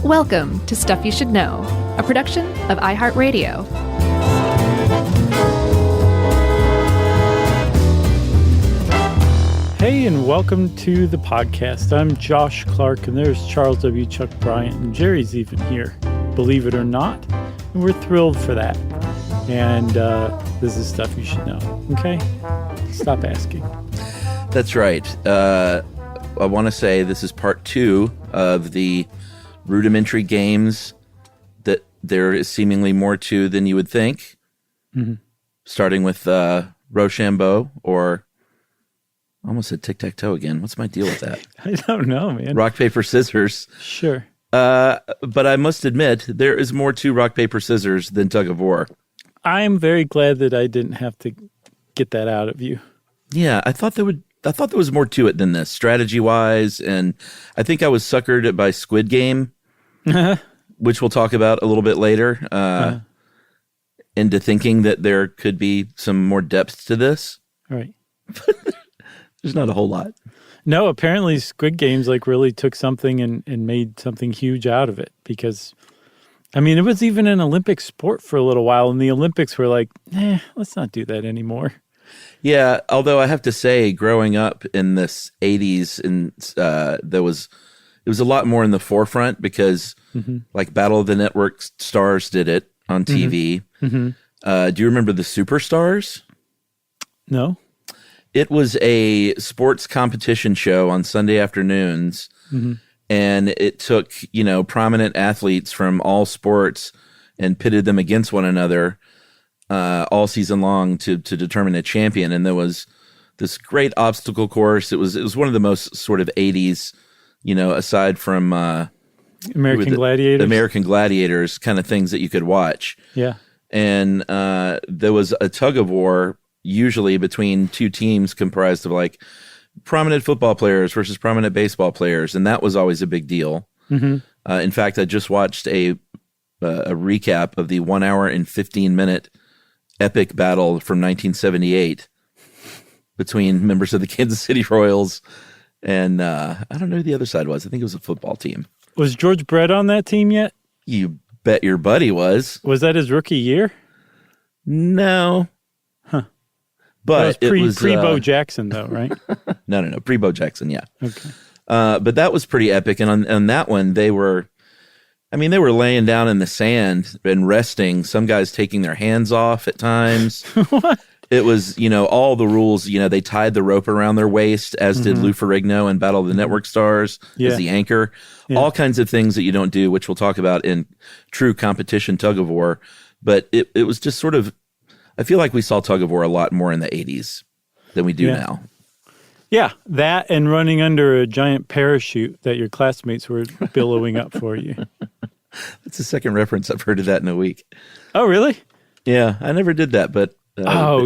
Welcome to Stuff You Should Know, a production of iHeartRadio. Hey, and welcome to the podcast. I'm Josh Clark, and there's Charles W. Chuck Bryant, and Jerry's even here, believe it or not. And we're thrilled for that. And this is Stuff You Should Know, okay? Stop asking. That's right. I want to say this is part 2 of the rudimentary games that there is seemingly more to than you would think. Mm-hmm. Starting with Rochambeau, or I almost said tic-tac-toe again. What's my deal with that? I don't know, man. Rock, paper, scissors. Sure. But I must admit, there is more to rock, paper, scissors than Tug of War. I'm very glad that I didn't have to get that out of you. Yeah, I thought there was more to it than this, strategy-wise, and I think I was suckered by Squid Game, which we'll talk about a little bit later, into thinking that there could be some more depth to this. Right. There's not a whole lot. No, apparently Squid Games really took something and made something huge out of it, because, I mean, it was even an Olympic sport for a little while, and the Olympics were like, let's not do that anymore. Yeah, although I have to say, growing up in this 80s, and it was a lot more in the forefront because, like, Battle of the Network Stars did it on TV. Mm-hmm. Do you remember the Superstars? No. It was a sports competition show on Sunday afternoons, and it took, prominent athletes from all sports and pitted them against one another all season long to determine a champion. And there was this great obstacle course. It was one of the most sort of 80s, aside from American Gladiators kind of things that you could watch. Yeah. And there was a tug of war, usually between two teams comprised of like prominent football players versus prominent baseball players. And that was always a big deal. Mm-hmm. In fact, I just watched a recap of the 1 hour and 15-minute epic battle from 1978 between members of the Kansas City Royals and I don't know who the other side was. I think it was a football team. Was George Brett on that team yet? You bet your buddy was. Was that his rookie year? No. Huh. But it was pre Bo Jackson, though, right? No. Pre-Bo Jackson, yeah. Okay. But that was pretty epic. And on that one, they were laying down in the sand and resting. Some guys taking their hands off at times. What? It was, all the rules, they tied the rope around their waist, as did Lou Ferrigno in Battle of the Network Stars as the anchor. Yeah. All kinds of things that you don't do, which we'll talk about in true competition tug of war. But it was just sort of, I feel like we saw tug of war a lot more in the 80s than we do now. Yeah, that and running under a giant parachute that your classmates were billowing up for you. That's the second reference I've heard of that in a week. Oh, really? Yeah, I never did that, but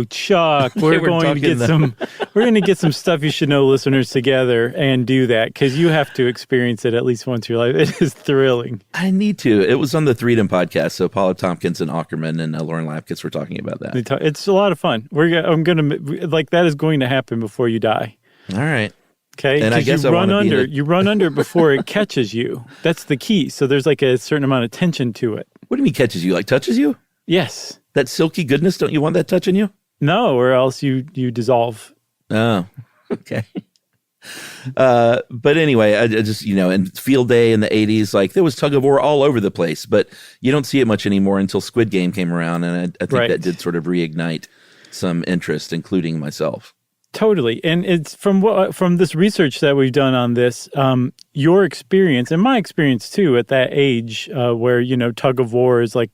Chuck, we're going to get some Stuff You Should Know listeners together and do that, because you have to experience it at least once in your life. It is thrilling. I need to. It was on the Freedom podcast, so Paula Tompkins and Ackerman and Lauren Lapkus were talking about that. It's a lot of fun. That is going to happen before you die. All right. Okay, and I guess you run under before it catches you. That's the key. So there's like a certain amount of tension to it. What do you mean catches you? Like touches you? Yes. That silky goodness, don't you want that touching you? No, or else you dissolve. Oh, okay. But anyway, I just, in field day in the 80s, like there was tug of war all over the place, but you don't see it much anymore until Squid Game came around. And I think that did sort of reignite some interest, including myself. Totally. And it's from this research that we've done on this, your experience and my experience too at that age where, tug of war is like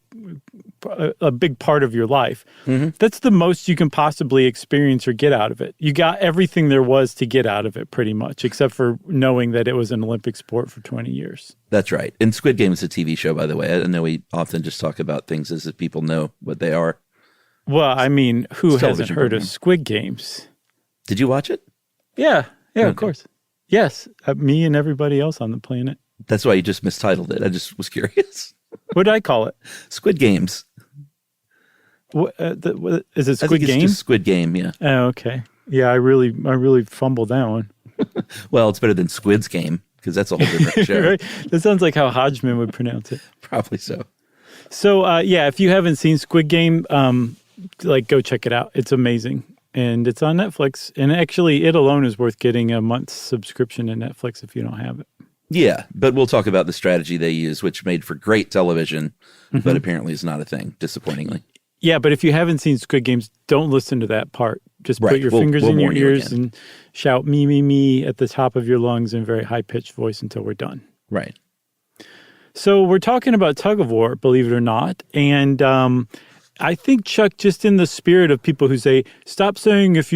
a big part of your life. Mm-hmm. That's the most you can possibly experience or get out of it. You got everything there was to get out of it pretty much, except for knowing that it was an Olympic sport for 20 years. That's right. And Squid Game is a TV show, by the way. I know we often just talk about things as if people know what they are. Well, I mean, who hasn't heard of Squid Games? Did you watch it? Yeah, okay. Of course. Yes, me and everybody else on the planet. That's why you just mistitled it. I just was curious. What did I call it? Squid Games. What, is it Squid Game? I think it's just Squid Game, yeah. Oh, okay. Yeah, I really fumbled that one. Well, it's better than Squid's Game, because that's a whole different show. Right? That sounds like how Hodgman would pronounce it. Probably so. So, if you haven't seen Squid Game, go check it out. It's amazing. And it's on Netflix. And actually, it alone is worth getting a month's subscription to Netflix if you don't have it. Yeah, but we'll talk about the strategy they use, which made for great television, but apparently is not a thing, disappointingly. Yeah, but if you haven't seen Squid Games, don't listen to that part. Just Right. put your We'll fingers in your warn you ears again. and shout me, me, me at the top of your lungs in very high-pitched voice until we're done. Right. So we're talking about Tug of War, believe it or not. And I think, Chuck, just in the spirit of people who say, stop saying if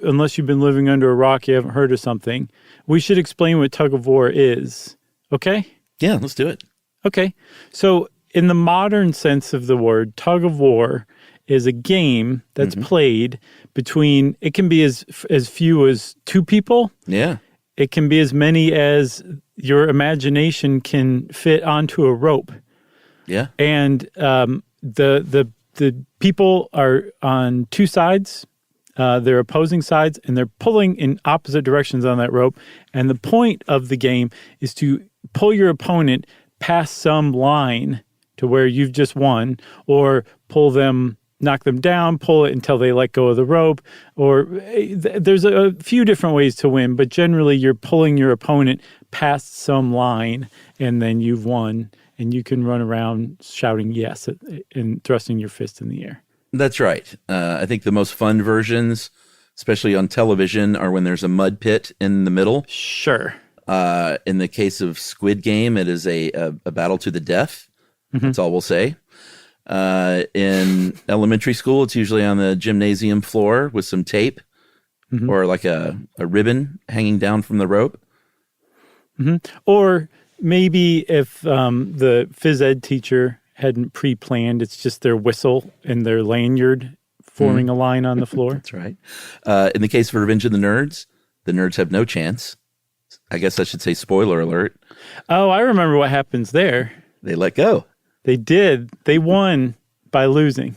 unless you've been living under a rock, you haven't heard of something, we should explain what Tug of War is. Okay? Yeah, let's do it. Okay. So in the modern sense of the word, Tug of War is a game that's played between, it can be as few as two people. Yeah. It can be as many as your imagination can fit onto a rope. Yeah. And the people are on two sides. They're opposing sides, and they're pulling in opposite directions on that rope. And the point of the game is to pull your opponent past some line to where you've just won, or knock them down, pull it until they let go of the rope. Or there's a few different ways to win, but generally you're pulling your opponent past some line, and then you've won. And you can run around shouting yes and thrusting your fist in the air. That's right. I think the most fun versions, especially on television, are when there's a mud pit in the middle. Sure. In the case of Squid Game, it is a battle to the death. That's all we'll say. In elementary school, it's usually on the gymnasium floor with some tape or like a ribbon hanging down from the rope. Or maybe if the phys ed teacher hadn't pre-planned, it's just their whistle and their lanyard forming a line on the floor. That's right. In the case of Revenge of the Nerds have no chance. I guess I should say spoiler alert. Oh, I remember what happens there. They let go. They did. They won by losing.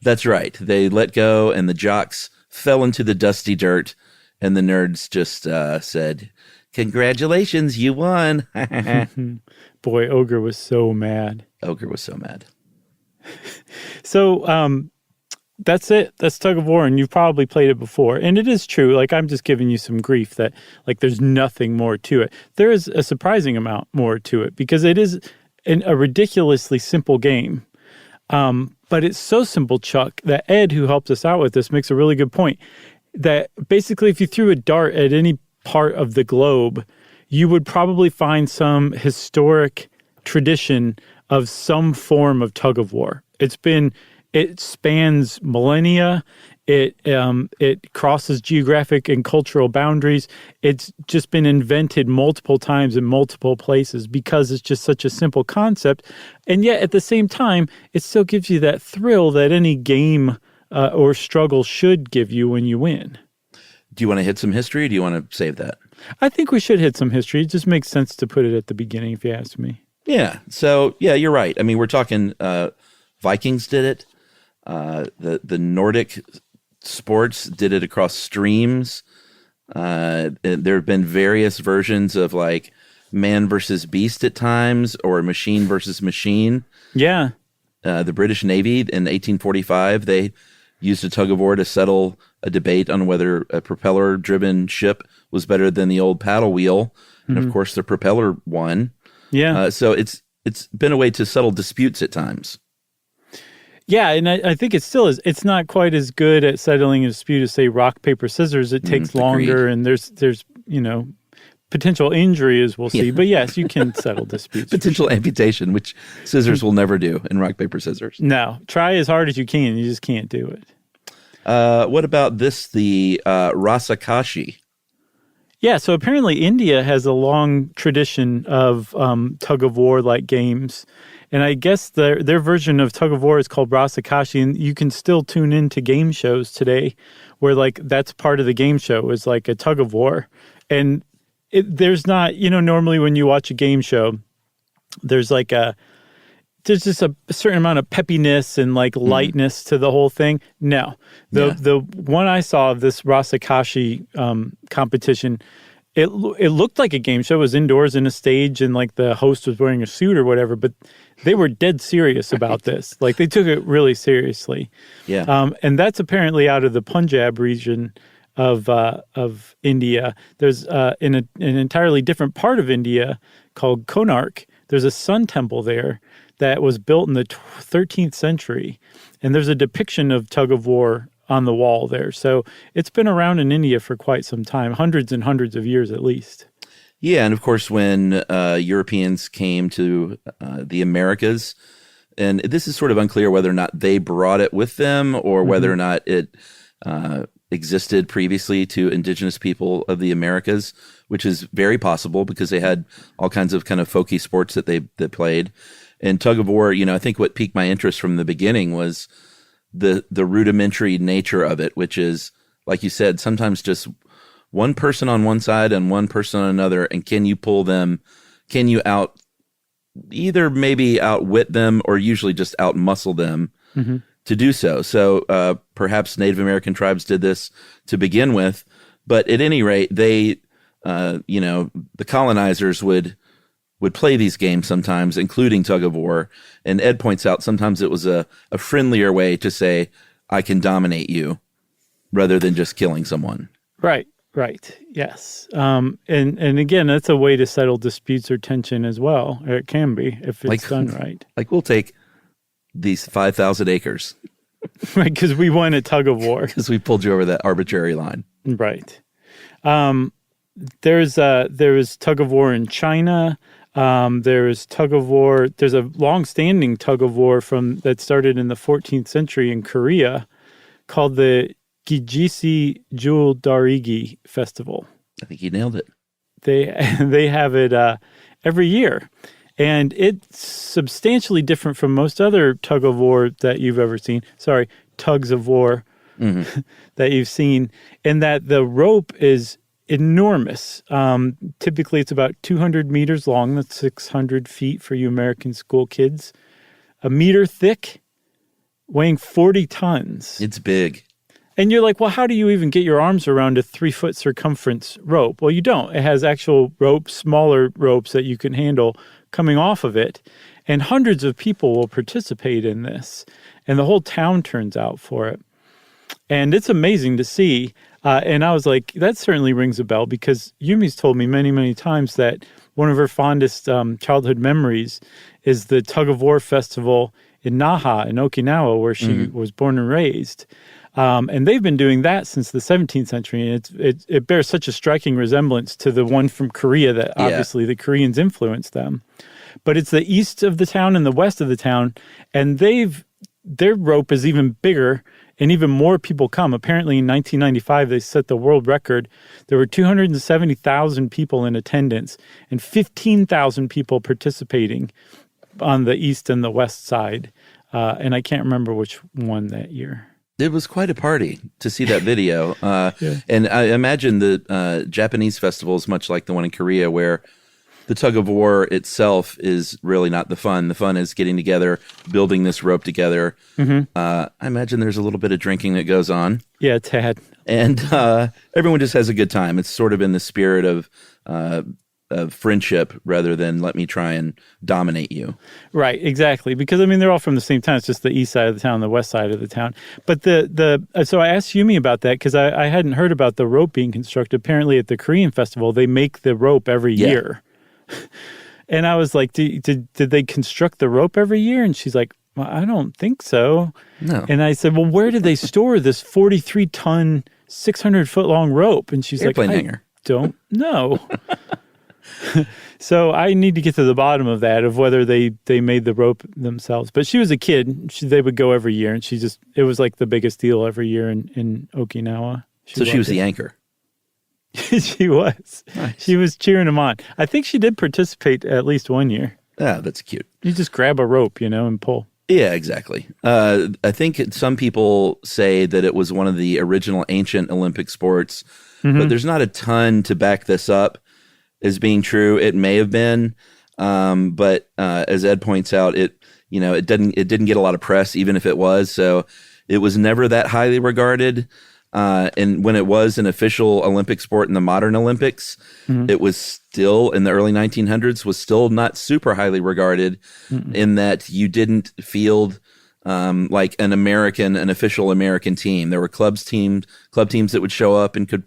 That's right. They let go, and the jocks fell into the dusty dirt, and the nerds just said, "Congratulations, you won." Boy, Ogre was so mad. Ogre was so mad. So that's it. That's Tug of War, and you've probably played it before. And it is true. Like, I'm just giving you some grief that, like, there's nothing more to it. There is a surprising amount more to it because it is a ridiculously simple game. But it's so simple, Chuck, that Ed, who helps us out with this, makes a really good point. That basically, if you threw a dart at any part of the globe, you would probably find some historic tradition of some form of tug of war. It spans millennia. It crosses geographic and cultural boundaries. It's just been invented multiple times in multiple places because it's just such a simple concept. And yet at the same time, it still gives you that thrill that any game or struggle should give you when you win. Do you want to hit some history or do you want to save that? I think we should hit some history. It just makes sense to put it at the beginning, if you ask me. Yeah. So, yeah, you're right. I mean, we're talking Vikings did it. The Nordic sports did it across streams. There have been various versions of like man versus beast at times or machine versus machine. Yeah. The British Navy in 1845, they used a tug of war to settle a debate on whether a propeller-driven ship was better than the old paddle wheel. And of course, the propeller won. Yeah. So it's been a way to settle disputes at times. Yeah, and I think it still is. It's not quite as good at settling a dispute as, say, rock, paper, scissors. It takes longer, and there's potential injury, as we'll see. But yes, you can settle disputes. Potential amputation, which scissors will never do in rock, paper, scissors. No, try as hard as you can. You just can't do it. What about this, the Rasa Kashi? Yeah, so apparently India has a long tradition of tug of war-like games. And I guess their version of tug of war is called Rasa Kashi, and you can still tune into game shows today where, like, that's part of the game show is, like, a tug of war. And there's not, normally when you watch a game show, there's just a certain amount of peppiness and, like, lightness to the whole thing. No. The one I saw of this Rasa Kashi competition, it looked like a game show. It was indoors in a stage, and like the host was wearing a suit or whatever, but they were dead serious about this. Like they took it really seriously. Yeah. And that's apparently out of the Punjab region of India. There's in an entirely different part of India called Konark. There's a sun temple there that was built in the 13th century, and there's a depiction of tug of war on the wall there. So it's been around in India for quite some time, hundreds and hundreds of years at least. Yeah, and of course, when Europeans came to the Americas, and this is sort of unclear whether or not they brought it with them or whether or not it existed previously to indigenous people of the Americas, which is very possible because they had all kinds of kind of folky sports that they played. And tug of war, I think what piqued my interest from the beginning was the rudimentary nature of it, which is, like you said, sometimes just one person on one side and one person on another, and can you pull them? Can you either maybe outwit them or usually just outmuscle them to do so? So perhaps Native American tribes did this to begin with, but at any rate, they, the colonizers would play these games sometimes, including tug of war. And Ed points out sometimes it was a friendlier way to say, I can dominate you, rather than just killing someone. Right. Yes. And again, that's a way to settle disputes or tension as well. Or it can be if it's done right. Like we'll take these 5,000 acres. Right, because we won a tug of war. Because we pulled you over that arbitrary line. Right. There was tug of war in China. There was tug of war. There's a long-standing tug of war that started in the 14th century in Korea called the Gijisi Jul Darigi Festival. I think you nailed it. They have it every year. And it's substantially different from most other tug of war that you've ever seen. Sorry, tugs of war that you've seen, in that the rope is enormous. Typically, it's about 200 meters long. That's 600 feet for you American school kids. A meter thick, weighing 40 tons. It's big. And you're like, well, how do you even get your arms around a 3-foot circumference rope? Well, you don't. It has actual ropes, smaller ropes that you can handle coming off of it. And hundreds of people will participate in this. And the whole town turns out for it. And it's amazing to see. And I was like, that certainly rings a bell, because Yumi's told me many, many times that one of her fondest childhood memories is the Tug of War Festival in Naha in Okinawa, where she was born and raised. And they've been doing that since the 17th century, and it bears such a striking resemblance to the one from Korea that obviously the Koreans influenced them. But it's the east of the town and the west of the town, and their rope is even bigger, and even more people come. Apparently in 1995, they set the world record. There were 270,000 people in attendance and 15,000 people participating on the east and the west side. And I can't remember which one that year. It was quite a party to see that video. And I imagine the Japanese festival is much like the one in Korea, where the tug of war itself is really not the fun. The fun is getting together, building this rope together. I imagine there's a little bit of drinking that goes on. Yeah, tad. And everyone just has a good time. It's sort of in the spirit of friendship rather than let me try and dominate you. Right, exactly. Because, I mean, they're all from the same town. It's just the east side of the town, the west side of the town. But so I asked Yumi about that because I hadn't heard about the rope being constructed. Apparently at the Korean festival, they make the rope every year. And I was like, did they construct the rope every year? And she's like, well, I don't think so. No. And I said, well, where did they store this 43-ton, 600-foot-long rope? And she's Airplane like, hanger. I don't know. So I need to get to the bottom of that, of whether they made the rope themselves. But she was a kid. They would go every year, and it was like the biggest deal every year in Okinawa. She was the anchor. She was. Nice. She was cheering them on. I think she did participate at least one year. Ah, that's cute. You just grab a rope, and pull. Yeah, exactly. I think some people say that it was one of the original ancient Olympic sports, but there's not a ton to back this up as being true. It may have been, but as Ed points out, it didn't get a lot of press, even if it was. So it was never that highly regarded. And when it was an official Olympic sport in the modern Olympics, it was still, in the early 1900s, was still not super highly regarded in that you didn't field like an official American team. There were club teams that would show up and could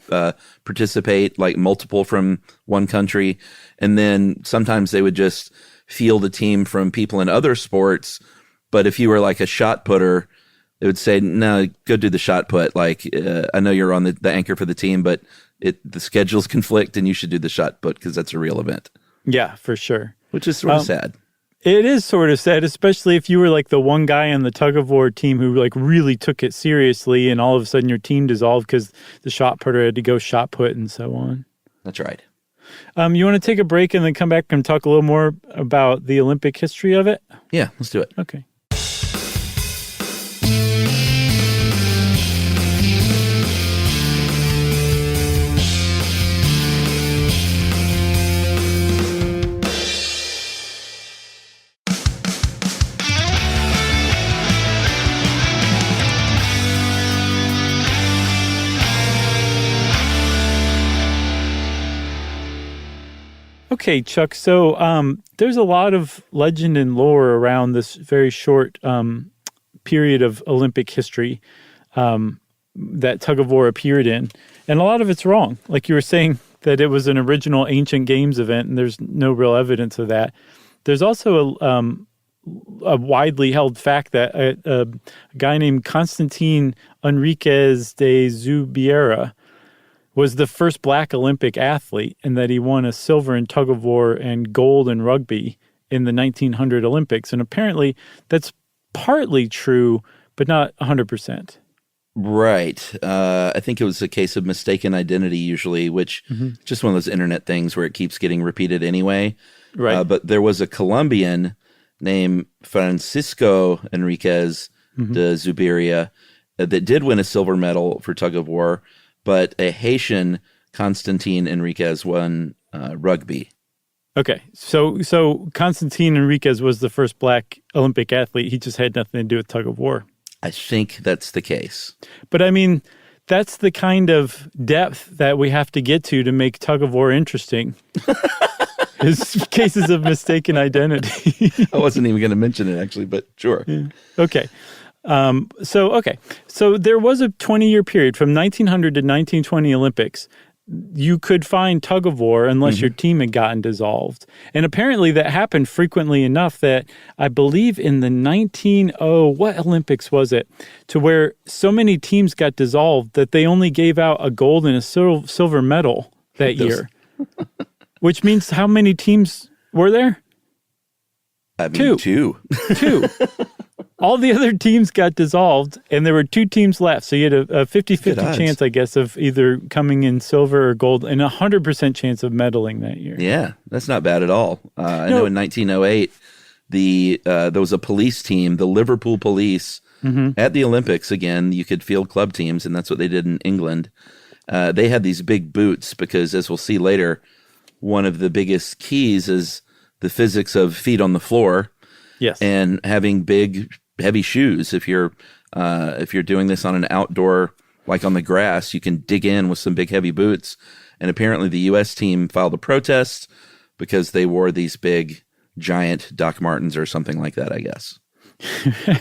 participate, like multiple from one country. And then sometimes they would just field a team from people in other sports. But if you were like a shot putter, it would say, no, go do the shot put. Like, I know you're on the anchor for the team, but the schedules conflict and you should do the shot put because that's a real event. Yeah, for sure. Which is sort of sad. It is sort of sad, especially if you were like the one guy on the tug of war team who like really took it seriously and all of a sudden your team dissolved because the shot putter had to go shot put and so on. That's right. You want to take a break and then come back and talk a little more about the Olympic history of it? Yeah, let's do it. Okay. Okay, Chuck. So there's a lot of legend and lore around this very short period of Olympic history that tug of war appeared in. And a lot of it's wrong. Like you were saying that it was an original ancient games event, and there's no real evidence of that. There's also a widely held fact that a guy named Constantine Enriquez de Zubiera was the first black Olympic athlete, and that he won a silver in tug of war and gold in rugby in the 1900 Olympics. And apparently that's partly true, but not 100%. Right. I think it was a case of mistaken identity usually, which just one of those internet things where it keeps getting repeated anyway. Right. But there was a Colombian named Francisco Enriquez de Zubiria that did win a silver medal for tug of war, but a Haitian, Constantine Enriquez, won rugby. Okay, so Constantine Enriquez was the first black Olympic athlete. He just had nothing to do with tug of war. I think that's the case. But I mean, that's the kind of depth that we have to get to make tug of war interesting. Is cases of mistaken identity. I wasn't even going to mention it, actually, but sure. Yeah. Okay. So there was a 20-year period from 1900 to 1920 Olympics. You could find tug of war unless your team had gotten dissolved. And apparently that happened frequently enough that I believe in the what Olympics was it? To where so many teams got dissolved that they only gave out a gold and a silver medal that year. Which means how many teams were there? I mean, two. Two. All the other teams got dissolved, and there were two teams left. So you had a 50-50 chance, I guess, of either coming in silver or gold, and a 100% chance of medaling that year. Yeah, that's not bad at all. I know in 1908, there was a police team, the Liverpool Police, at the Olympics. Again, you could field club teams, and that's what they did in England. They had these big boots because, as we'll see later, one of the biggest keys is the physics of feet on the floor. Yes, and having big, heavy shoes. If you're doing this on an outdoor, like on the grass, you can dig in with some big, heavy boots. And apparently, the U.S. team filed a protest because they wore these big, giant Doc Martens or something like that, I guess.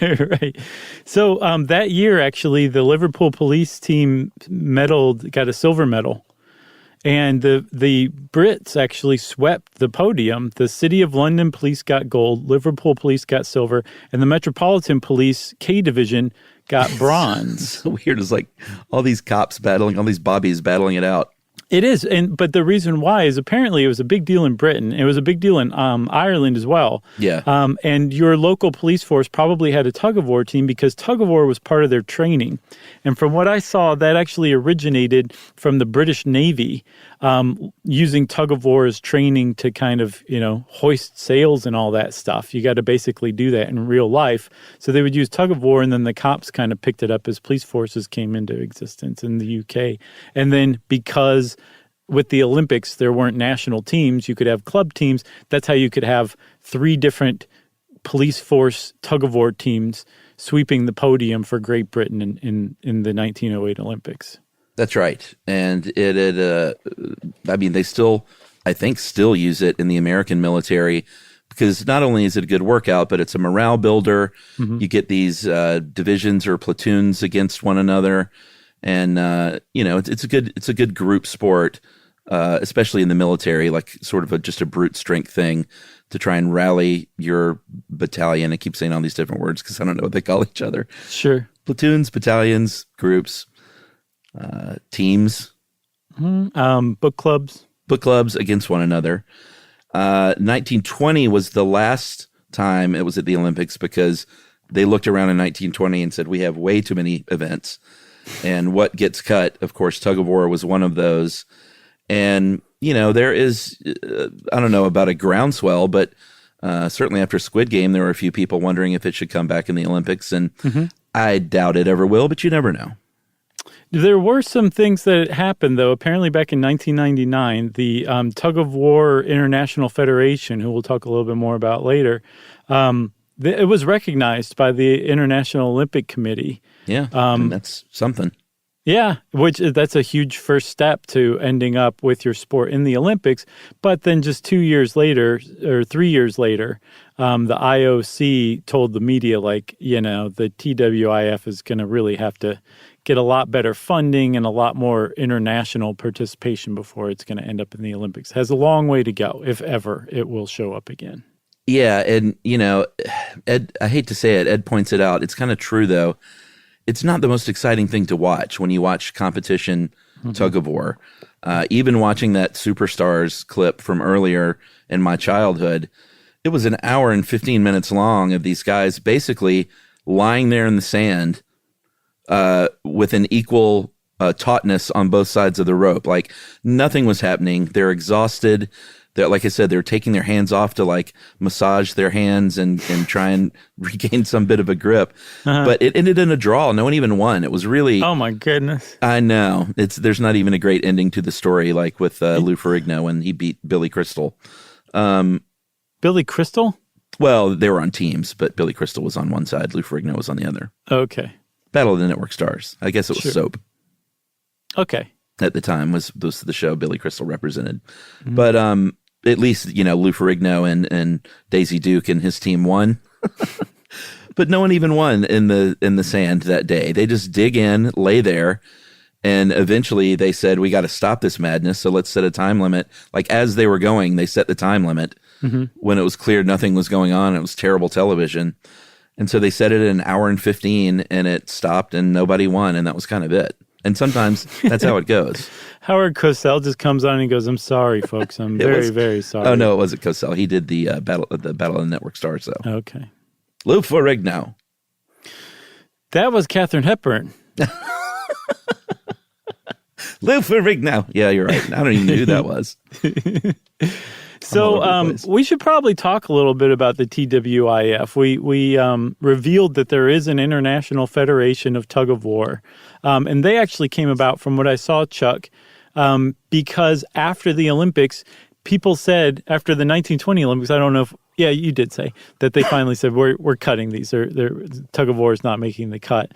Right. So that year, actually, the Liverpool police team got a silver medal. And the Brits actually swept the podium. The City of London Police got gold, Liverpool Police got silver, and the Metropolitan Police K Division got bronze. So weird. It's like all these cops battling, all these bobbies battling it out. It is, but the reason why is apparently it was a big deal in Britain. It was a big deal in Ireland as well. Yeah. And your local police force probably had a tug of war team because tug of war was part of their training. And from what I saw, that actually originated from the British Navy, using tug of war as training to kind of, hoist sails and all that stuff. You got to basically do that in real life. So they would use tug of war, and then the cops kind of picked it up as police forces came into existence in the UK. And then because with the Olympics, there weren't national teams, you could have club teams. That's how you could have 3 different police force tug of war teams sweeping the podium for Great Britain in the 1908 Olympics. That's right. And they still, I think, still use it in the American military because not only is it a good workout, but it's a morale builder. Mm-hmm. You get these divisions or platoons against one another. And, it's a good group sport, especially in the military, like sort of just a brute strength thing to try and rally your battalion. I keep saying all these different words because I don't know what they call each other. Sure. Platoons, battalions, groups. Teams, book clubs against one another. 1920 was the last time it was at the Olympics because they looked around in 1920 and said, we have way too many events. And what gets cut, of course, tug of war was one of those. And, there is, I don't know about a groundswell, but certainly after Squid Game, there were a few people wondering if it should come back in the Olympics. And I doubt it ever will, but you never know. There were some things that happened, though. Apparently back in 1999, the Tug of War International Federation, who we'll talk a little bit more about later, it was recognized by the International Olympic Committee. Yeah, and that's something. Yeah, that's a huge first step to ending up with your sport in the Olympics. But then just 2 years later, or 3 years later, the IOC told the media, the TWIF is going to really have to get a lot better funding and a lot more international participation before it's going to end up in the Olympics. It has a long way to go, if ever it will show up again. Yeah, and, Ed, I hate to say it, Ed points it out. It's kind of true, though. It's not the most exciting thing to watch when you watch competition tug of war. Even watching that Superstars clip from earlier in my childhood, it was an hour and 15 minutes long of these guys basically lying there in the sand with an equal tautness on both sides of the rope. Like nothing was happening. They're exhausted. Like I said, they're taking their hands off to massage their hands and try and regain some bit of a grip. Uh-huh. But it ended in a draw. No one even won. It was really... Oh, my goodness. I know. There's not even a great ending to the story like with Lou Ferrigno when he beat Billy Crystal. Billy Crystal? Well, they were on teams, but Billy Crystal was on one side. Lou Ferrigno was on the other. Okay. Battle of the Network Stars. I guess it was soap. Okay. At the time was the show Billy Crystal represented. Mm-hmm. But at least, Lou Ferrigno and Daisy Duke and his team won. But no one even won in the sand that day. They just dig in, lay there, and eventually they said, we got to stop this madness, so let's set a time limit. Like as they were going, they set the time limit. Mm-hmm. When it was clear nothing was going on. It was terrible television. And so they set it at an hour and 15, and it stopped, and nobody won, and that was kind of it. And sometimes that's how it goes. Howard Cosell just comes on and goes, I'm sorry, folks. I'm very, very sorry. Oh, no, it wasn't Cosell. He did the Battle of the Network Stars, though. Okay. Lou Ferrigno. That was Katharine Hepburn. Lou Ferrigno. Yeah, you're right. I don't even know who that was. So we should probably talk a little bit about the TWIF. We revealed that there is an International Federation of Tug of War. And they actually came about, from what I saw, Chuck, because after the Olympics, people said, after the 1920 Olympics, I don't know if, yeah, you did say, that they finally said, we're cutting these. Tug of War is not making the cut.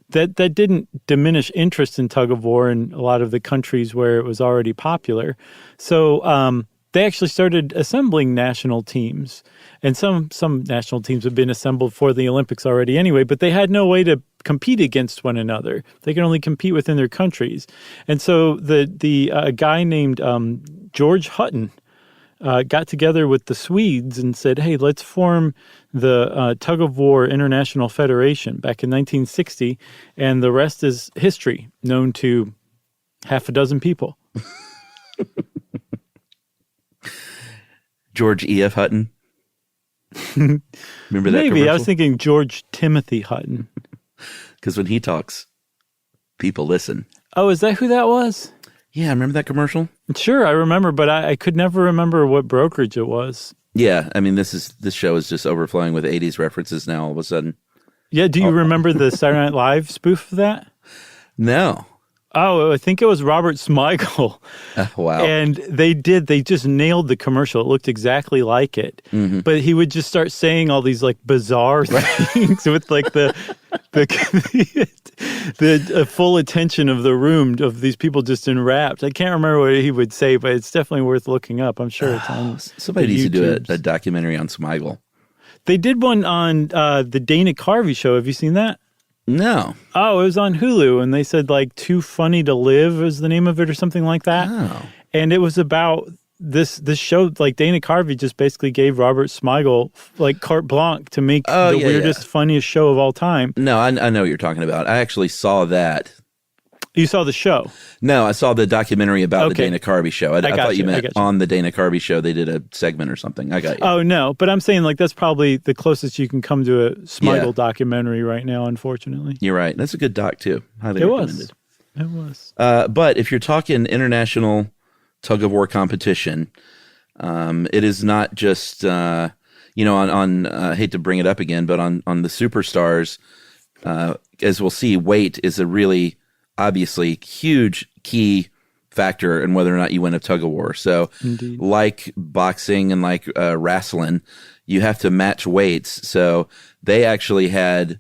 That didn't diminish interest in tug of war in a lot of the countries where it was already popular. So they actually started assembling national teams. And some national teams have been assembled for the Olympics already anyway, but they had no way to compete against one another. They can only compete within their countries. And so the guy named George Hutton got together with the Swedes and said, hey, let's form the Tug of War International Federation back in 1960. And the rest is history, known to half a dozen people. George E.F. Hutton. Remember that Maybe. commercial? I was thinking George Timothy Hutton. Because when he talks, people listen. Oh, is that who that was? Yeah, remember that commercial? Sure, I remember, but I could never remember what brokerage it was. Yeah, I mean, this show is just overflowing with 80s references now all of a sudden. Yeah, do you remember the Saturday Night Live spoof of that? No. Oh, I think it was Robert Smigel. Wow. And they just nailed the commercial. It looked exactly like it. Mm-hmm. But he would just start saying all these like bizarre things with like the the full attention of the room of these people just enwrapped. I can't remember what he would say, but it's definitely worth looking up. I'm sure it's on Somebody needs to do a documentary on Smigel. They did one on the Dana Carvey show. Have you seen that? No. Oh, it was on Hulu, and they said like Too Funny to Live is the name of it or something like that. Oh. And it was about this show, like Dana Carvey just basically gave Robert Smigel like carte blanche to make the weirdest, funniest show of all time. No, I know what you're talking about. I actually saw that. You saw the show? No, I saw the documentary about the Dana Carvey show. I thought you meant on the Dana Carvey show they did a segment or something. I got you. Oh, no. But I'm saying like that's probably the closest you can come to a Smigel documentary right now, unfortunately. You're right. That's a good doc, too. Highly recommended. It was. But if you're talking international tug of war competition, it is not just, on I hate to bring it up again, but on the superstars, as we'll see, weight is a really obviously huge key factor in whether or not you win a tug of war. So Indeed. Like boxing and like wrestling, you have to match weights. So they actually had,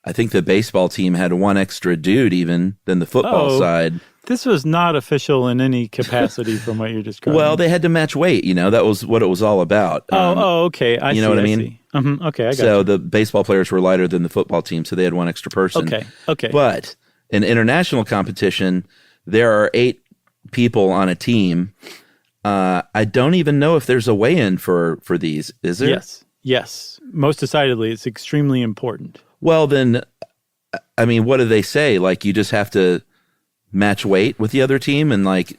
I think the baseball team had one extra dude even than the football side. This was not official in any capacity from what you're describing. Well, they had to match weight. That was what it was all about. Okay. I see. You know what I mean? Okay, I got So you. the baseball players were lighter than the football team, so they had one extra person. Okay. But in international competition, there are 8 people on a team. I don't even know if there's a weigh-in for these. Is there? Yes. Most decidedly, it's extremely important. Well, then, I mean, what do they say? Like, you just have to match weight with the other team and like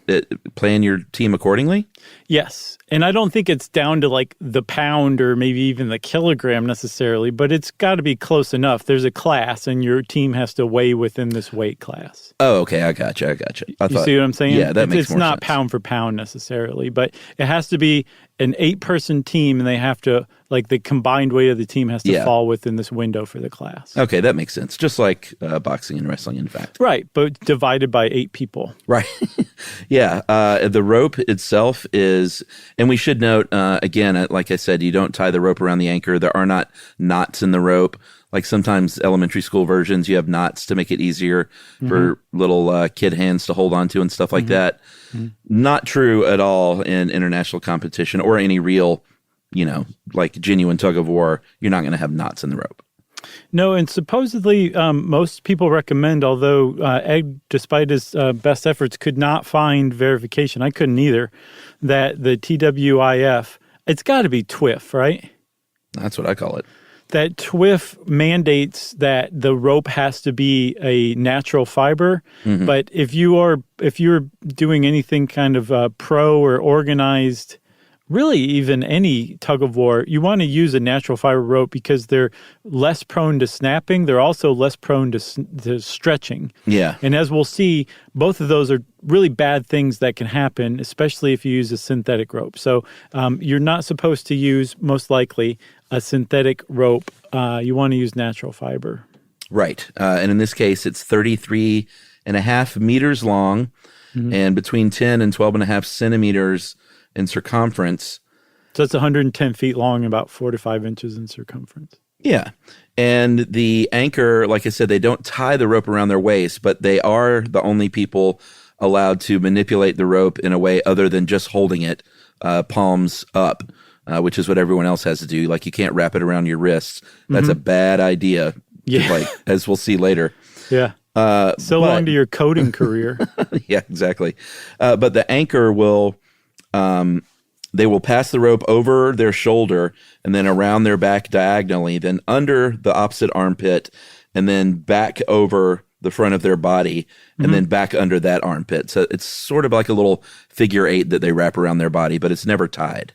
plan your team accordingly? Yes. And I don't think it's down to like the pound or maybe even the kilogram necessarily, but it's got to be close enough. There's a class and your team has to weigh within this weight class. Oh, okay. I gotcha. You see what I'm saying? Yeah, that makes more sense. It's not pound for pound necessarily, but it has to be an 8-person team and they have to, like the combined weight of the team has to fall within this window for the class. Okay, that makes sense. Just like boxing and wrestling, in fact. Right, but divided by 8 people. Right. Yeah. The rope itself is, and we should note, again, like I said, you don't tie the rope around the anchor. There are not knots in the rope. Like sometimes elementary school versions, you have knots to make it easier for little kid hands to hold on to and stuff like that. Not true at all in international competition or any real, like genuine tug of war. You're not going to have knots in the rope. No, and supposedly most people recommend, although Ed, despite his best efforts, could not find verification. I couldn't either, that the TWIF, it's got to be TWIF, right? That's what I call it. That TWIF mandates that the rope has to be a natural fiber, but if you're doing anything kind of pro or organized, really even any tug of war, you want to use a natural fiber rope because they're less prone to snapping. They're also less prone to stretching. Yeah. And as we'll see, both of those are really bad things that can happen, especially if you use a synthetic rope. So you're not supposed to use, most likely, a synthetic rope. You want to use natural fiber. Right. And in this case, it's 33.5 meters long and between 10 and 12.5 centimeters in circumference. So it's 110 feet long and about 4 to 5 inches in circumference. Yeah. And the anchor, like I said, they don't tie the rope around their waist, but they are the only people allowed to manipulate the rope in a way other than just holding it palms up, which is what everyone else has to do. Like you can't wrap it around your wrists. That's a bad idea. Yeah. Like, as we'll see later. Yeah. Long to your coding career. Yeah, exactly. But the anchor will... they will pass the rope over their shoulder and then around their back diagonally, then under the opposite armpit, and then back over the front of their body, and then back under that armpit. So it's sort of like a little figure 8 that they wrap around their body, but it's never tied.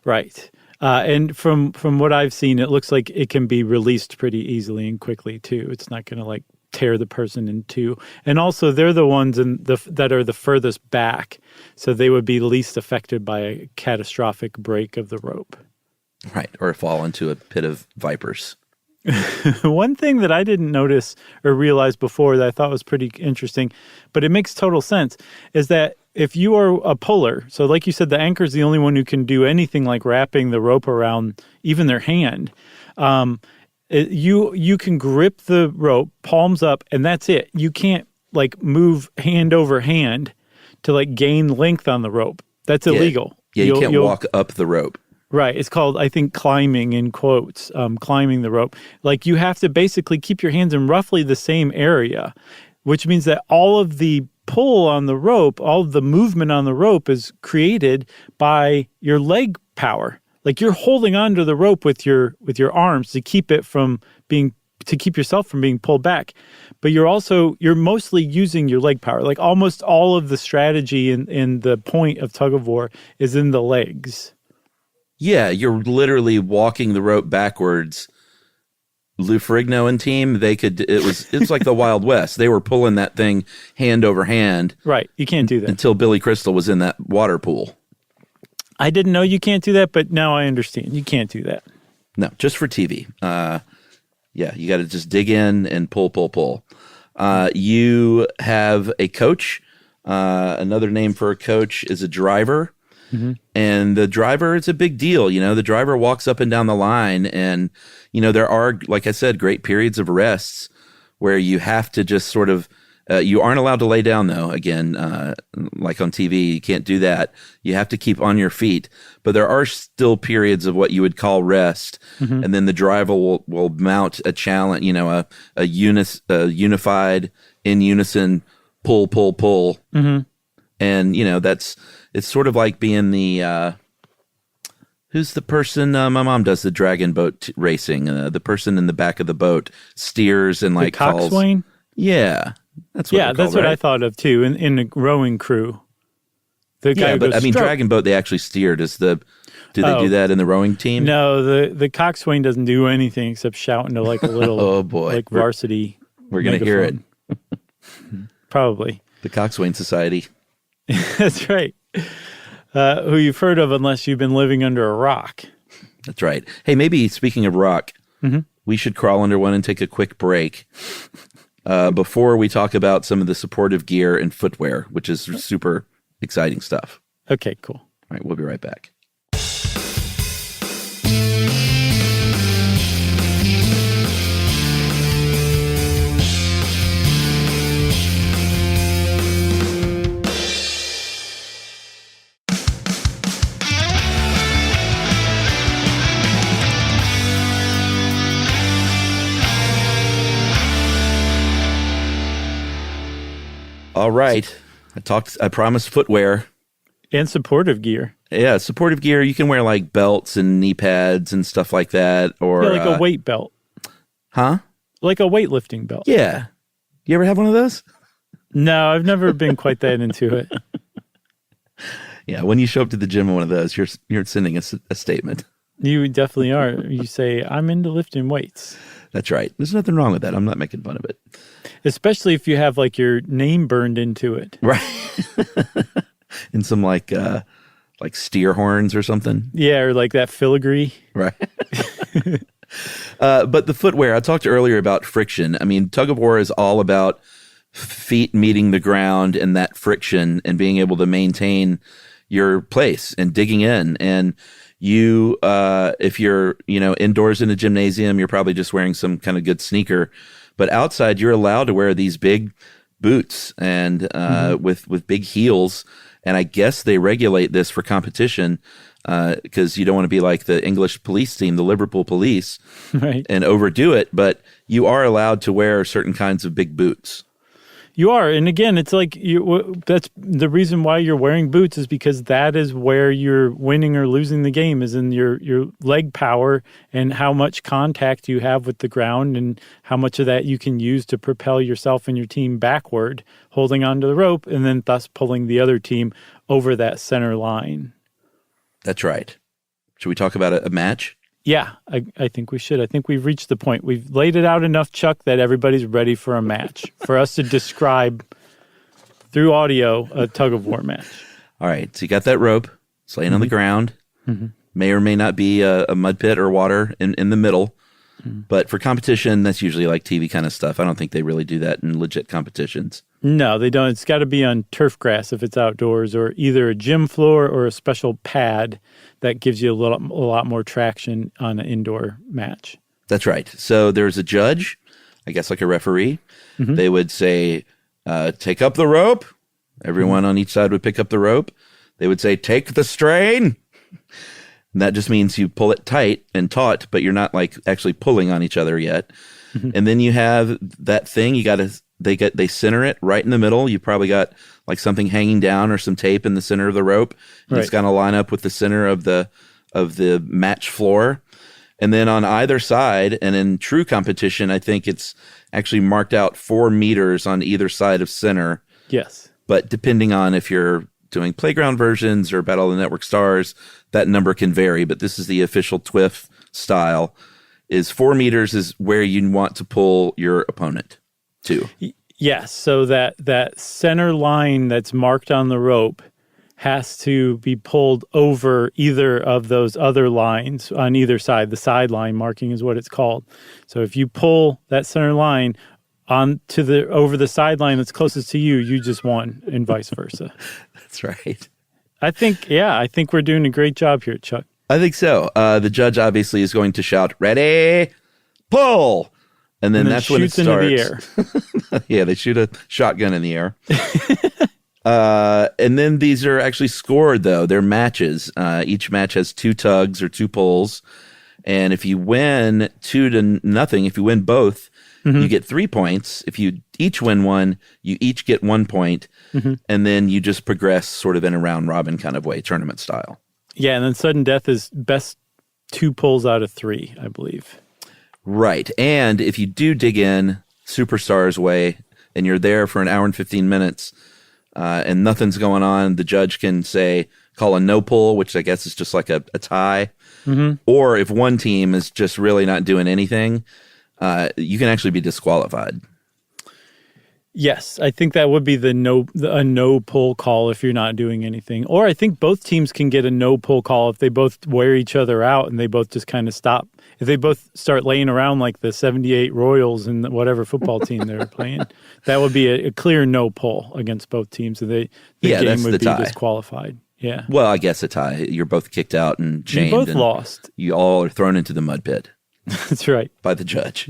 Right. And from what I've seen, it looks like it can be released pretty easily and quickly, too. It's not going to, like, tear the person in two. And also, they're the ones that are the furthest back, so they would be least affected by a catastrophic break of the rope. Right, or fall into a pit of vipers. One thing that I didn't notice or realize before that I thought was pretty interesting, but it makes total sense, is that if you are a puller, so like you said, the anchor is the only one who can do anything like wrapping the rope around even their hand. You can grip the rope, palms up, and that's it. You can't like move hand over hand to like gain length on the rope. That's illegal. Yeah, you can't walk up the rope. Right. It's called, I think, climbing in quotes, climbing the rope. Like you have to basically keep your hands in roughly the same area, which means that all of the pull on the rope, all of the movement on the rope is created by your leg power. Like you're holding onto the rope with your arms to keep it from being, to keep yourself from being pulled back. But you're mostly using your leg power. Like almost all of the strategy in the point of tug of war is in the legs. Yeah, you're literally walking the rope backwards. Lou Ferrigno and team, it was like the Wild West. They were pulling that thing hand over hand. Right. You can't do that. Until Billy Crystal was in that water pool. I didn't know you can't do that, but now I understand. You can't do that. No, just for TV. Yeah, you got to just dig in and pull. You have a coach. Another name for a coach is a driver. Mm-hmm. And the driver, it's a big deal. You know, the driver walks up and down the line. And, you know, there are, like I said, great periods of rests where you have to just sort of, you aren't allowed to lay down, though. Again, like on TV, you can't do that. You have to keep on your feet. But there are still periods of what you would call rest. Mm-hmm. And then the driver will mount a challenge, you know, a unified, in unison, pull. Mm-hmm. And, you know, it's sort of like being the, who's the person, my mom does the dragon boat racing, the person in the back of the boat steers and like the coxswain? Yeah. That's what I thought of too in the rowing crew. The guy but I mean, dragon boat, they actually steer. Do they do that in the rowing team? No, the coxswain doesn't do anything except shout into like a little, oh boy, like varsity. We're going to hear it. Probably. The Coxswain Society. That's right. Who you've heard of unless you've been living under a rock. That's right. Hey, maybe speaking of rock, mm-hmm. we should crawl under one and take a quick break before we talk about some of the supportive gear and footwear, which is super exciting stuff. Okay, cool. All right, we'll be right back. All right. I promised footwear. And supportive gear. Yeah, supportive gear. You can wear like belts and knee pads and stuff like that. Or like a weight belt. Huh? Like a weightlifting belt. Yeah. You ever have one of those? No, I've never been quite that into it. Yeah, when you show up to the gym in one of those, you're sending a statement. You definitely are. You say, I'm into lifting weights. That's right. There's nothing wrong with that. I'm not making fun of it. Especially if you have like your name burned into it. Right. And some like steer horns or something. Yeah, or like that filigree. Right. But the footwear, I talked earlier about friction. I mean, tug of war is all about feet meeting the ground and that friction and being able to maintain your place and digging in. And you, if you're, indoors in a gymnasium, you're probably just wearing some kind of good sneaker. But outside, you're allowed to wear these big boots and with big heels. And I guess they regulate this for competition because you don't want to be like the English police team, the Liverpool Police, right, and overdo it. But you are allowed to wear certain kinds of big boots. You are. And again, it's like that's the reason why you're wearing boots is because that is where you're winning or losing the game is in your leg power and how much contact you have with the ground and how much of that you can use to propel yourself and your team backward, holding onto the rope and then thus pulling the other team over that center line. That's right. Should we talk about a match? Yeah, I think we should. I think we've reached the point. We've laid it out enough, Chuck, that everybody's ready for a match, for us to describe through audio a tug of war match. All right. So you got that rope. It's laying on the ground. Mm-hmm. May or may not be a mud pit or water in the middle. Mm-hmm. But for competition, that's usually like TV kind of stuff. I don't think they really do that in legit competitions. No, they don't. It's got to be on turf grass if it's outdoors, or either a gym floor or a special pad that gives you a lot more traction on an indoor match. That's right. So there's a judge, I guess like a referee. Mm-hmm. They would say, take up the rope. Everyone on each side would pick up the rope. They would say, take the strain. And that just means you pull it tight and taut, but you're not like actually pulling on each other yet. Mm-hmm. And then you have that thing. They center it right in the middle. You probably got like something hanging down or some tape in the center of the rope. And It's got to line up with the center of the match floor. And then on either side, and in true competition, I think it's actually marked out 4 meters on either side of center. Yes. But depending on if you're doing playground versions or Battle of the Network Stars, that number can vary. But this is the official TWIF style, is 4 meters is where you want to pull your opponent to. Yes. So that center line that's marked on the rope has to be pulled over either of those other lines on either side. The sideline marking is what it's called. So if you pull that center line over the sideline that's closest to you, you just won, and vice versa. That's right. I think we're doing a great job here, Chuck. I think so. The judge obviously is going to shout, "Ready, pull!" And then that's when it starts. Into the air. Yeah, they shoot a shotgun in the air. And then these are actually scored, though. They're matches. Each match has 2 tugs or 2 pulls. And if you win 2-0, if you win both, you get 3 points. If you each win 1, you each get 1 point. Mm-hmm. And then you just progress sort of in a round robin kind of way, tournament style. Yeah, and then sudden death is best 2 pulls out of 3, I believe. Right. And if you do dig in Superstars way and you're there for an hour and 15 minutes and nothing's going on, the judge can call a no pull, which I guess is just like a tie. Mm-hmm. Or if one team is just really not doing anything, you can actually be disqualified. Yes, I think that would be a no pull call if you're not doing anything. Or I think both teams can get a no pull call if they both wear each other out and they both just kind of stop. If they both start laying around like the 78 Royals and whatever football team they're playing, that would be a clear no pull against both teams. So the game would be disqualified. Yeah. Well, I guess a tie. You're both kicked out and chained. You both lost. You all are thrown into the mud pit. That's right. By the judge.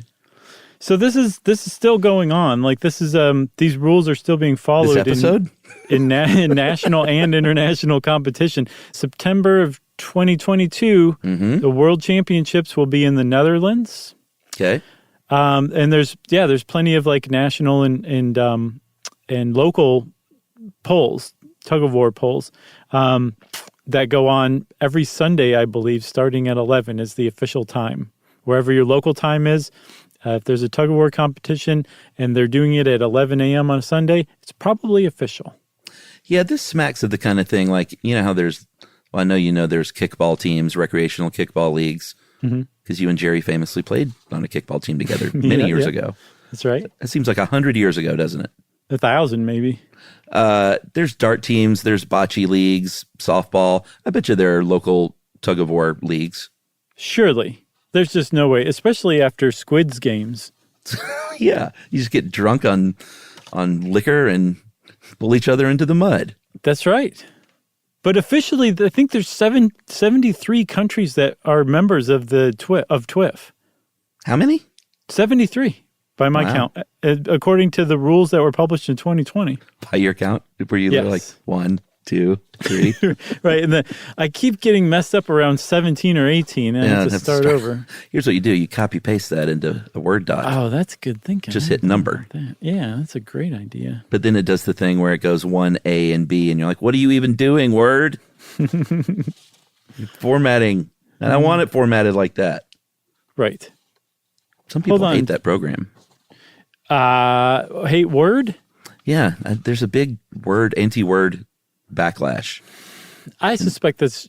So this is still going on. Like this is these rules are still being followed. This episode? in national and international competition. September of 2022, the World Championships will be in the Netherlands. Okay. And there's plenty of like national and local polls, tug of war polls, that go on every Sunday, I believe, starting at 11 is the official time. Wherever your local time is, if there's a tug of war competition and they're doing it at 11 a.m. on a Sunday, it's probably official. Yeah, this smacks of the kind of thing like, you know how there's kickball teams, recreational kickball leagues, because you and Jerry famously played on a kickball team together many years ago. That's right. That seems like 100 years ago, doesn't it? 1,000 maybe. There's dart teams, there's bocce leagues, softball. I bet you there are local tug of war leagues. Surely. There's just no way, especially after Squid's games. Yeah, you just get drunk on liquor and pull each other into the mud. That's right. But officially, I think there's 73 countries that are members of TWIF. How many? 73 by my count, according to the rules that were published in 2020. By your count? Were you like 1, 2, 3? Right, and then I keep getting messed up around 17 or 18, and I have to start over. Here's what you do. You copy-paste that into a Word doc. Oh, that's good thinking. Just hit number. Yeah, that's a great idea. But then it does the thing where it goes 1, A, and B, and you're like, what are you even doing, Word? Formatting. And I want it formatted like that. Right. Some people hate that program. Hate Word? Yeah, there's a big anti-Word backlash. I suspect that's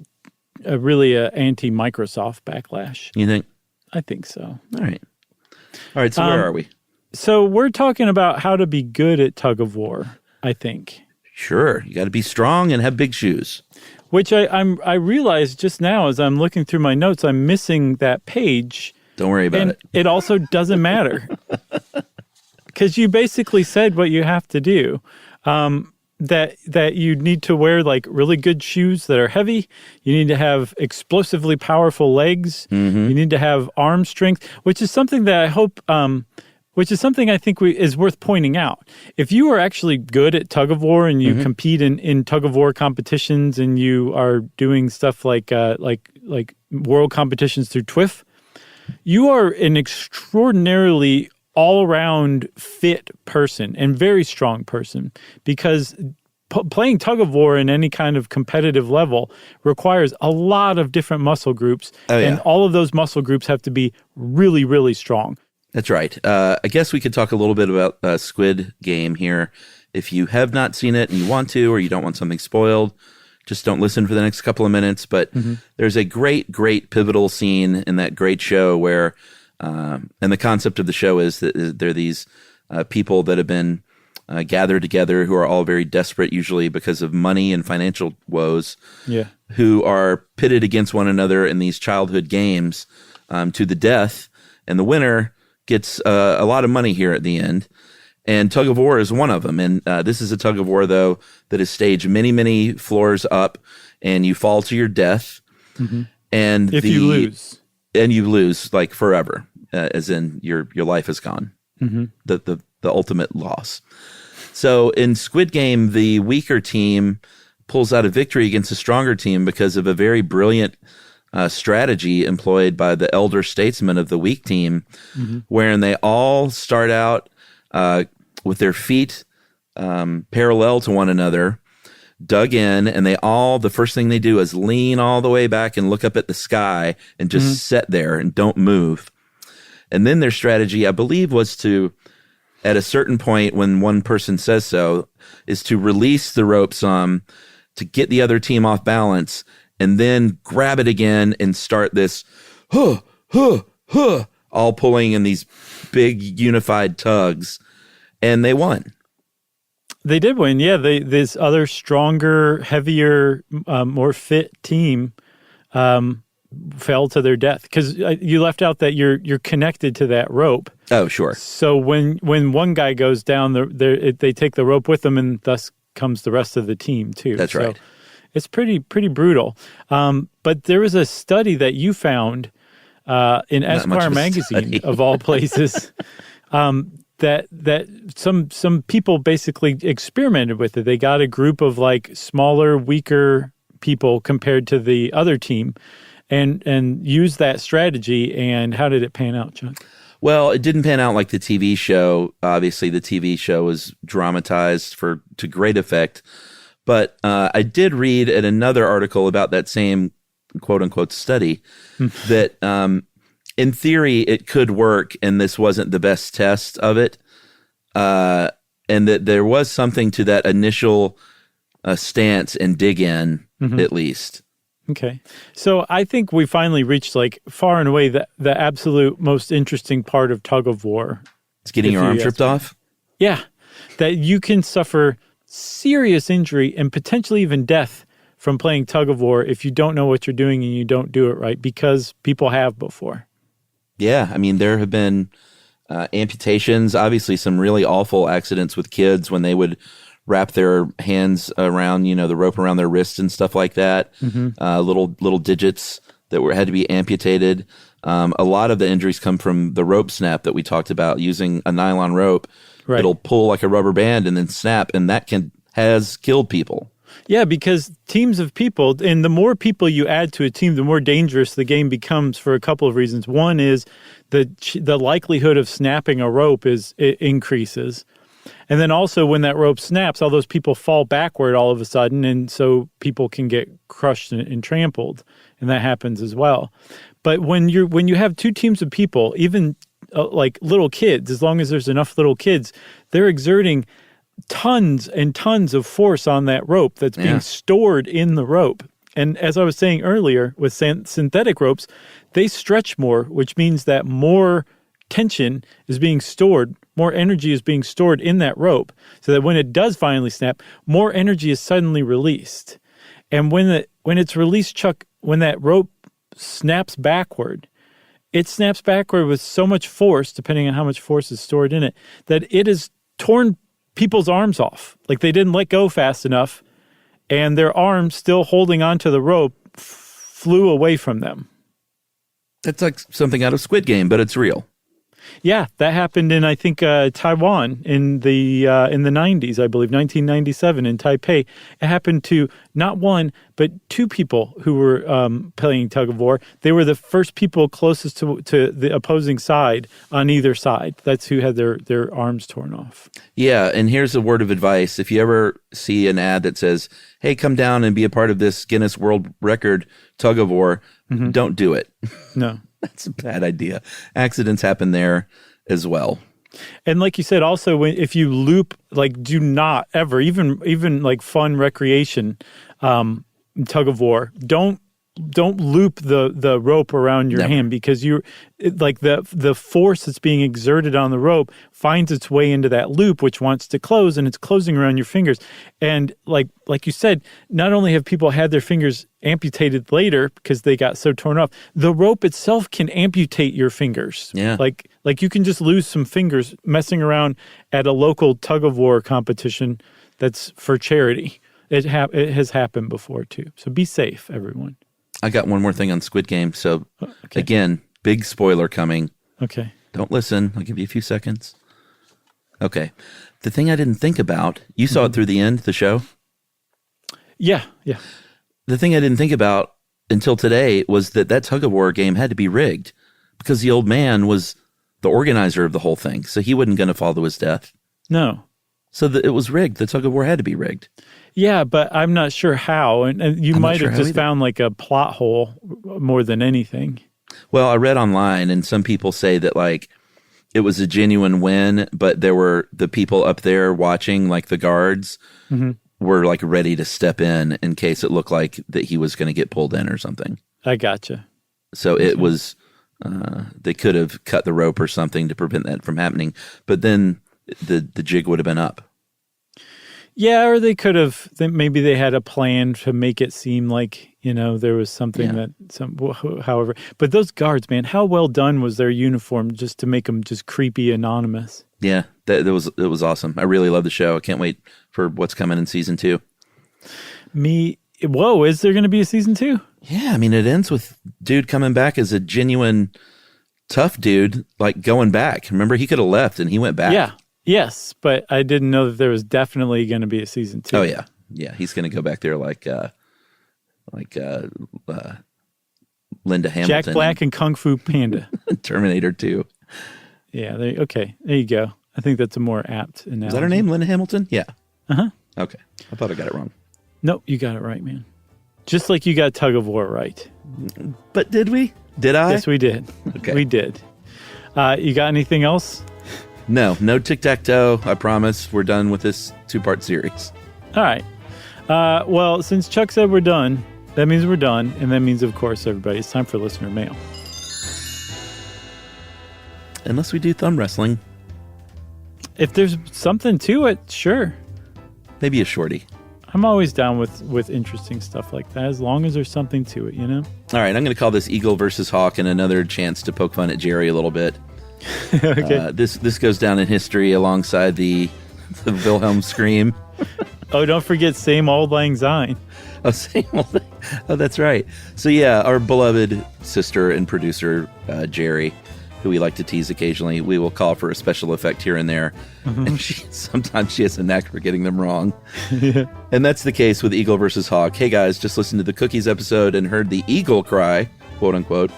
really an anti-Microsoft backlash. You think? I think so. All right, so where are we? So we're talking about how to be good at tug of war, I think. Sure. You got to be strong and have big shoes. Which I realized just now as I'm looking through my notes, I'm missing that page. Don't worry about it. It also doesn't matter. Because you basically said what you have to do. that you need to wear like really good shoes that are heavy. You need to have explosively powerful legs. Mm-hmm. You need to have arm strength, which is something that I hope, which is something I think is worth pointing out. If you are actually good at tug of war and you compete in tug of war competitions and you are doing stuff like world competitions through TWIF, you are an extraordinarily all-around fit person and very strong person, because playing tug of war in any kind of competitive level requires a lot of different muscle groups, and all of those muscle groups have to be really, really strong. That's right. I guess we could talk a little bit about Squid Game here. If you have not seen it and you want to, or you don't want something spoiled, just don't listen for the next couple of minutes. But there's a great, great pivotal scene in that great show where and the concept of the show is that there are these people that have been gathered together who are all very desperate, usually because of money and financial woes, who are pitted against one another in these childhood games to the death. And the winner gets a lot of money here at the end. And tug of war is one of them. And this is a tug of war, though, that is staged many, many floors up, and you fall to your death. And if you lose. And you lose like forever, as in your life is gone. The ultimate loss. So in Squid Game, the weaker team pulls out a victory against a stronger team because of a very brilliant strategy employed by the elder statesmen of the weak team, wherein they all start out with their feet parallel to one another, dug in, and the first thing they do is lean all the way back and look up at the sky and just sit there and don't move. And then their strategy, I believe, was to, at a certain point when one person says so, is to release the rope some to get the other team off balance and then grab it again and start this all pulling in these big unified tugs. And they won. They did win, yeah. This other stronger, heavier, more fit team fell to their death, because you left out that you're connected to that rope. Oh, sure. So when one guy goes down, they take the rope with them, and thus comes the rest of the team too. That's right. It's pretty brutal. But there was a study that you found in Esquire magazine, of all places. That some people basically experimented with it. They got a group of like smaller, weaker people compared to the other team, and used that strategy. And how did it pan out, Chuck? Well, it didn't pan out like the TV show. Obviously, the TV show was dramatized to great effect. But I did read in another article about that same quote unquote study that in theory, it could work, and this wasn't the best test of it, and that there was something to that initial stance and dig in, at least. Okay. So I think we finally reached, like, far and away the absolute most interesting part of tug of war. It's getting your arm tripped off? Yeah. That you can suffer serious injury and potentially even death from playing tug of war if you don't know what you're doing and you don't do it right, because people have before. Yeah, I mean, there have been amputations, obviously some really awful accidents with kids when they would wrap their hands around, the rope around their wrists and stuff like that, little digits that had to be amputated. A lot of the injuries come from the rope snap that we talked about, using a nylon rope. Right. It'll pull like a rubber band and then snap, and that has killed people. Yeah, because teams of people, and the more people you add to a team, the more dangerous the game becomes for a couple of reasons. One is the likelihood of snapping a rope it increases. And then also when that rope snaps, all those people fall backward all of a sudden, and so people can get crushed and trampled, and that happens as well. But when you have two teams of people, even like little kids, as long as there's enough little kids, they're exerting tons and tons of force on that rope that's being stored in the rope. And as I was saying earlier, with synthetic ropes, they stretch more, which means that more tension is being stored, more energy is being stored in that rope, so that when it does finally snap, more energy is suddenly released. And when it's released, Chuck, when that rope snaps backward, it snaps backward with so much force, depending on how much force is stored in it, that it is torn people's arms off. Like they didn't let go fast enough, and their arms still holding onto the rope flew away from them. It's like something out of Squid Game, but it's real. Yeah, that happened in, I think, Taiwan in the 90s, I believe, 1997 in Taipei. It happened to not one, but two people who were playing tug of war. They were the first people closest to the opposing side on either side. That's who had their arms torn off. Yeah, and here's a word of advice. If you ever see an ad that says, hey, come down and be a part of this Guinness World Record tug of war, don't do it. No. That's a bad idea. Accidents happen there as well. And like you said, also, if you loop, like, do not ever, even like fun recreation, tug of war, don't loop the rope around your hand, because the force that's being exerted on the rope finds its way into that loop, which wants to close, and it's closing around your fingers. And like you said, not only have people had their fingers amputated later because they got so torn off, the rope itself can amputate your fingers. Yeah. Like you can just lose some fingers messing around at a local tug of war competition that's for charity. It has happened before too. So be safe, everyone. I got one more thing on Squid Game. So, Again, big spoiler coming. Okay. Don't listen. I'll give you a few seconds. Okay. The thing I didn't think about, you saw it through the end, the show? Yeah. The thing I didn't think about until today was that tug of war game had to be rigged, because the old man was the organizer of the whole thing. So he wasn't going to fall to his death. No. So it was rigged. The tug of war had to be rigged. Yeah, but I'm not sure how. And you might have just found like a plot hole more than anything. Well, I read online, and some people say that like it was a genuine win, but there were the people up there watching, like the guards, were like ready to step in case it looked like that he was going to get pulled in or something. I gotcha. So it was, they could have cut the rope or something to prevent that from happening, but then the jig would have been up. Yeah, or they could have, maybe they had a plan to make it seem like, there was something however. But those guards, man, how well done was their uniform just to make them just creepy anonymous? Yeah, it was awesome. I really love the show. I can't wait for what's coming in season 2. Whoa, is there going to be a season 2? Yeah, I mean, it ends with dude coming back as a genuine tough dude, like going back. Remember, he could have left and he went back. Yeah. Yes, but I didn't know that there was definitely going to be a season 2. Oh yeah, he's going to go back there like Linda Hamilton, Jack Black, and Kung Fu Panda, Terminator 2. Yeah. There you go. I think that's a more apt analogy. Is that her name, Linda Hamilton? Yeah. Okay, I thought I got it wrong. Nope, you got it right, man. Just like you got Tug of War right. But did we? Did I? Yes, we did. Okay, we did. You got anything else? No tic-tac-toe. I promise. We're done with this 2-part series. All right. Well, since Chuck said we're done, that means we're done. And that means, of course, everybody, it's time for listener mail. Unless we do thumb wrestling. If there's something to it, sure. Maybe a shorty. I'm always down with interesting stuff like that, as long as there's something to it, All right. I'm going to call this Eagle versus Hawk and another chance to poke fun at Jerry a little bit. Okay. This goes down in history alongside the Wilhelm scream. Oh, don't forget Same Old Lang Syne. Oh, same old. Oh, that's right. So yeah, our beloved sister and producer Jerry, who we like to tease occasionally, we will call for a special effect here and there, and sometimes she has a knack for getting them wrong. Yeah. And that's the case with Eagle versus Hawk. Hey guys, just listened to the Cookies episode and heard the eagle cry, quote unquote,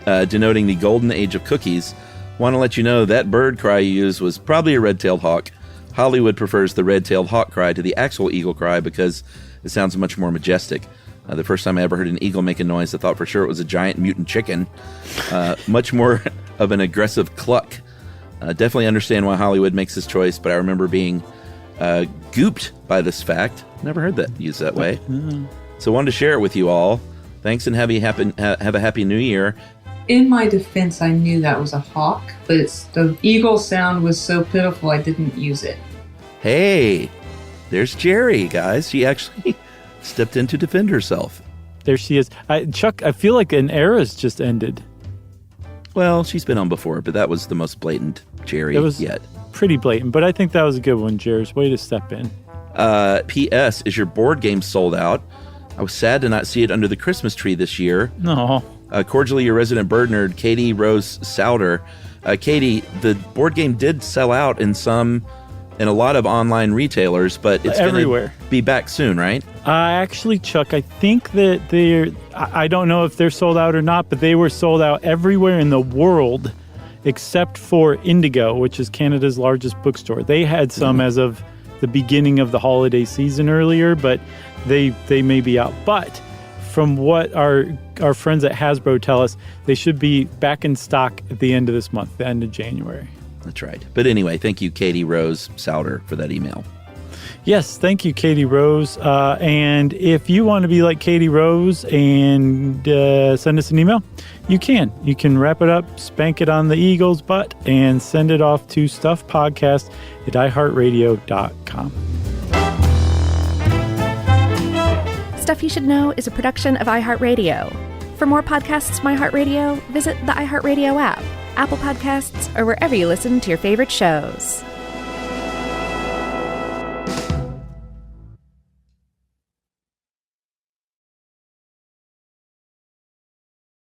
denoting the golden age of cookies. Want to let you know that bird cry you used was probably a red-tailed hawk. Hollywood prefers the red-tailed hawk cry to the actual eagle cry because it sounds much more majestic. The first time I ever heard an eagle make a noise, I thought for sure it was a giant mutant chicken. Much more of an aggressive cluck. Definitely understand why Hollywood makes this choice, but I remember being gooped by this fact. Never heard that used that way. So wanted to share it with you all. Thanks, and have a happy new year. In my defense, I knew that was a hawk, but the eagle sound was so pitiful I didn't use it. Hey, there's Jerry, guys. She actually stepped in to defend herself. There she is. Chuck, I feel like an era's just ended. Well, she's been on before, but that was the most blatant Jerry yet. pretty blatant. But I think that was a good one, Jers. Way to step in. P.S. Is your board game sold out? I was sad to not see it under the Christmas tree this year. No. Cordially, your resident bird nerd, Katie Rose Souder. Katie, the board game did sell out in a lot of online retailers, but it's going to be back soon, right? Actually, Chuck, I think that I don't know if they're sold out or not, but they were sold out everywhere in the world except for Indigo, which is Canada's largest bookstore. They had some as of the beginning of the holiday season earlier, but they may be out. But from what our friends at Hasbro tell us, they should be back in stock at the end of this month, the end of January. That's right. But anyway, thank you, Katie Rose Souder, for that email. Yes, thank you, Katie Rose. And if you want to be like Katie Rose and send us an email, you can. You can wrap it up, spank it on the Eagle's butt, and send it off to stuffpodcast@iHeartRadio.com. Stuff You Should Know is a production of iHeartRadio. For more podcasts from iHeartRadio, visit the iHeartRadio app, Apple Podcasts, or wherever you listen to your favorite shows.